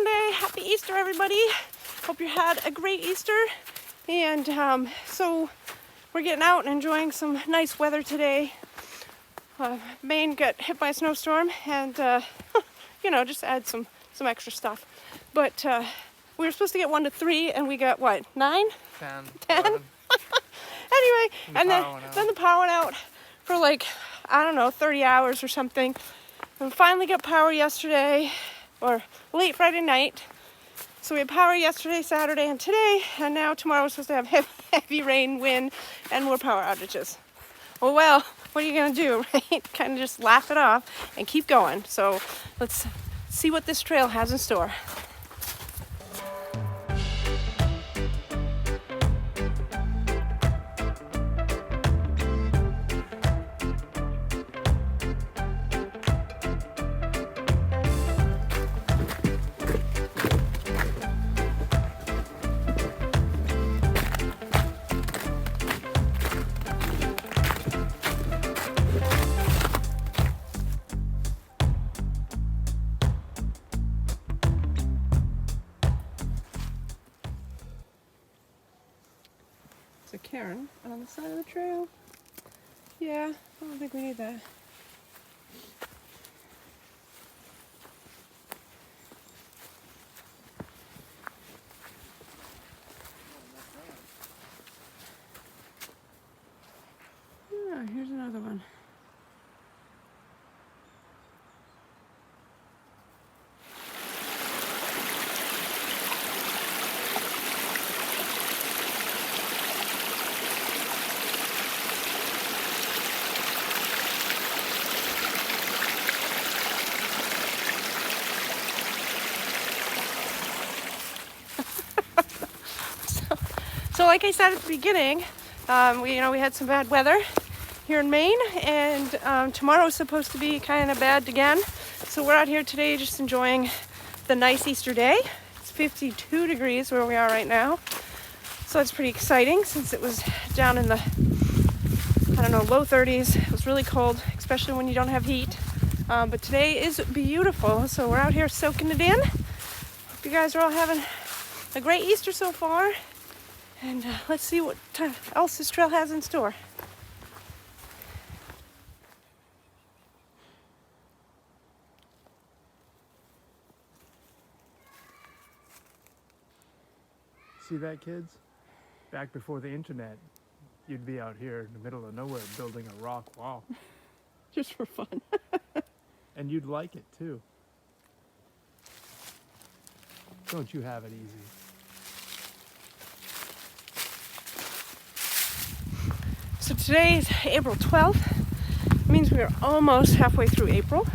Sunday. Happy Easter, everybody. Hope you had a great Easter. And so we're getting out and enjoying some nice weather today. Maine got hit by a snowstorm and, you know, just add some extra stuff. But we were supposed to get 1 to 3 and we got what, 9? 10. 10? Anyway, and then the power went out for like, I don't know, 30 hours or something. And we finally got power yesterday, or late Friday night. So we had power yesterday, Saturday, and today, and now tomorrow we're supposed to have heavy rain, wind, and more power outages. Well, what are you gonna do, right? Kind of just laugh it off and keep going. So let's see what this trail has in store. It's a cairn on the side of the trail. Yeah, I don't think we need that. Ah, here's another one. So like I said at the beginning, we had some bad weather here in Maine, and tomorrow's supposed to be kind of bad again. So we're out here today just enjoying the nice Easter day. It's 52 degrees where we are right now. So it's pretty exciting since it was down in the, low 30s. It was really cold, especially when you don't have heat. But today is beautiful, so we're out here soaking it in. Hope you guys are all having a great Easter so far. And let's see what else this trail has in store. See that, kids? Back before the internet, you'd be out here in the middle of nowhere building a rock wall. Just for fun. And you'd like it, too. Don't you have it easy? So today is April 12th. It means we are almost halfway through April.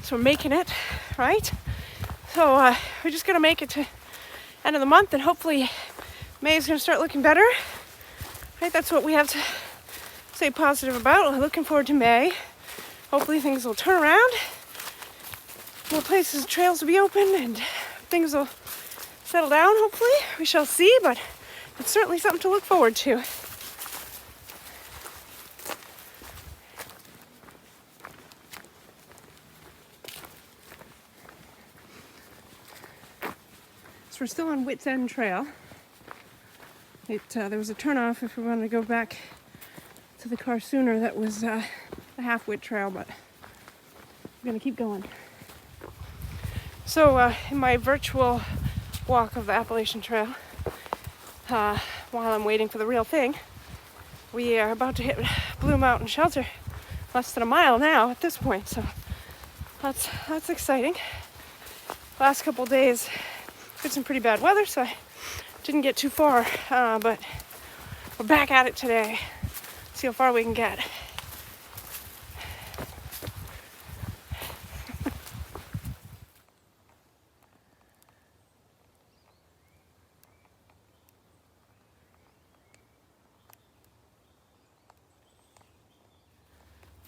So we're making it, right? So we're just gonna make it to end of the month, and hopefully May is gonna start looking better. Right, that's what we have to stay positive about. We're looking forward to May. Hopefully things will turn around. More places, trails will be open, and things will settle down, hopefully. We shall see, but it's certainly something to look forward to. We're still on Witt's End Trail. There was a turnoff if we wanted to go back to the car sooner. That was the half Witt Trail, but I'm gonna keep going. So in my virtual walk of the Appalachian Trail, while I'm waiting for the real thing, we are about to hit Blue Mountain Shelter. Less than a mile now at this point, so that's exciting. Last couple days had some pretty bad weather, so I didn't get too far, but we're back at it today. See how far we can get.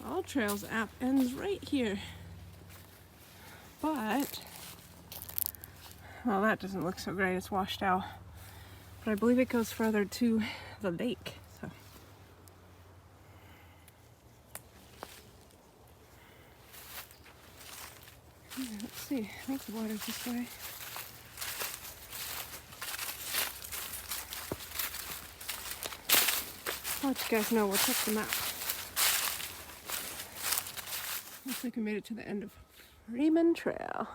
All Trails app ends right here, but well, that doesn't look so great. It's washed out. But I believe it goes further to the lake. So let's see. I think Lots of water this way. I'll let you guys know. We'll check the map. Looks like we made it to the end of Freeman Trail.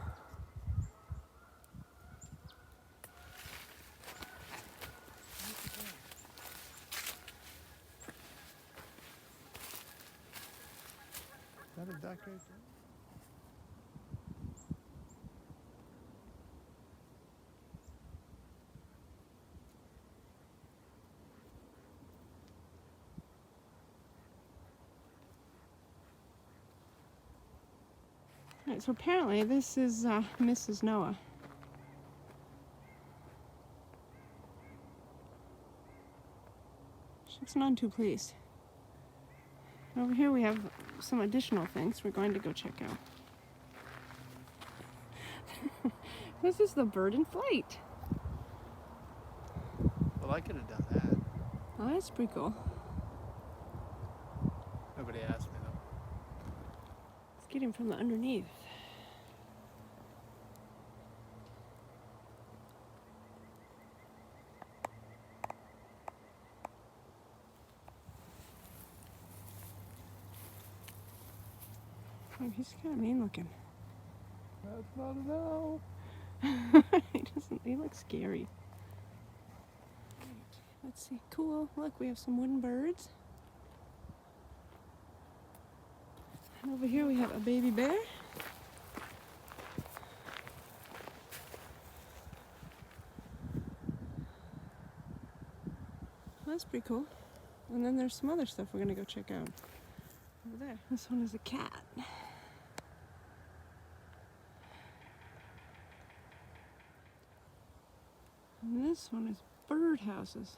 Is that a duck right there? Alright, so apparently this is Mrs. Noah. She looks none too pleased. Over here we have some additional things we're going to go check out. This is the bird in flight. Well, I could have done that. Oh, that's pretty cool. Nobody asked me though. Let's get him from the underneath. Oh, he's kind of mean looking. That's not a no. He looks scary. Right, let's see. Cool. Look, we have some wooden birds. And over here we have a baby bear. That's pretty cool. And then there's some other stuff we're going to go check out. Over there. This one is a cat. And this one is bird houses.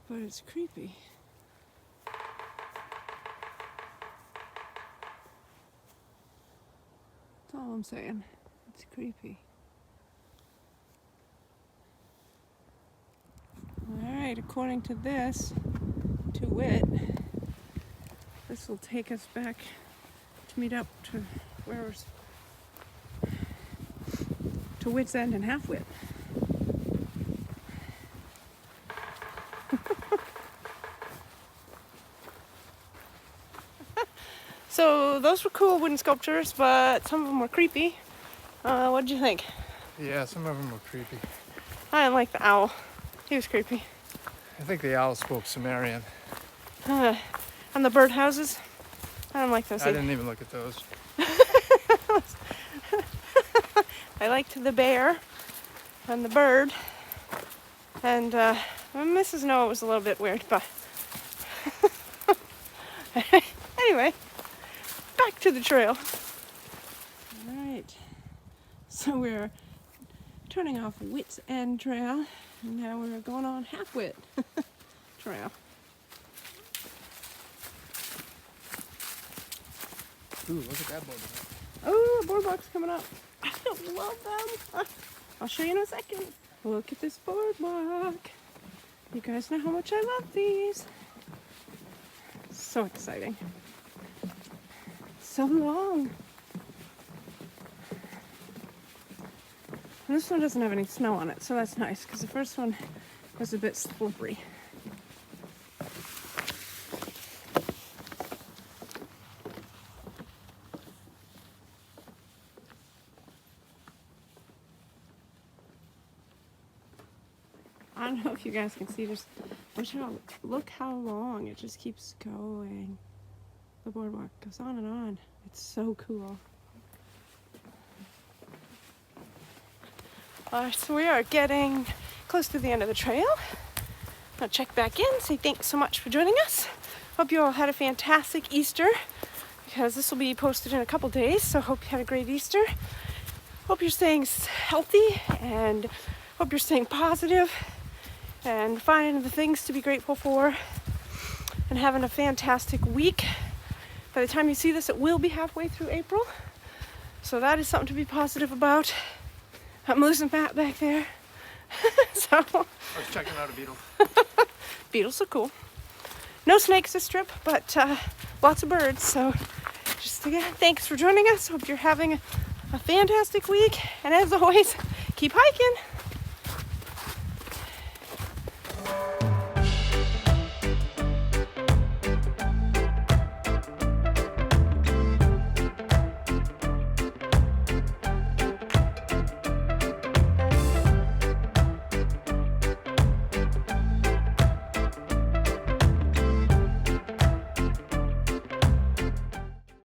But it's creepy. That's all I'm saying. It's creepy. Alright, according to this, to Witt, this will take us back to meet up to where's to Witt's End and Half Witt. So those were cool wooden sculptures, but some of them were creepy. What did you think? Yeah, some of them were creepy. I didn't like the owl. He was creepy. I think the owl spoke Sumerian. And the bird houses, I don't like those I either. didn't even look at those. I liked the bear and the bird, and Mrs. Noah was a little bit weird, but anyway, back to the trail. All right, so we're turning off Witt's End Trail, and now we're going on Half Witt Trail. Ooh, look at that boardwalk. Oh, a boardwalk's coming up. I love them. I'll show you in a second. Look at this boardwalk. You guys know how much I love these. So exciting. So long. And this one doesn't have any snow on it, so that's nice, because the first one was a bit slippery. I don't know if you guys can see, just look how long it just keeps going. The boardwalk goes on and on. It's so cool. So we are getting close to the end of the trail. I'll check back in, say thanks so much for joining us. Hope you all had a fantastic Easter, because this will be posted in a couple days, so hope you had a great Easter. Hope you're staying healthy, and hope you're staying positive and finding the things to be grateful for, and having a fantastic week. By the time you see this, it will be halfway through April, so that is something to be positive about. I'm losing Matt back there. So I was checking out a beetle. beetles are cool. No snakes this trip, but lots of birds, so just again, thanks for joining us. Hope you're having a fantastic week. And as always, keep hiking.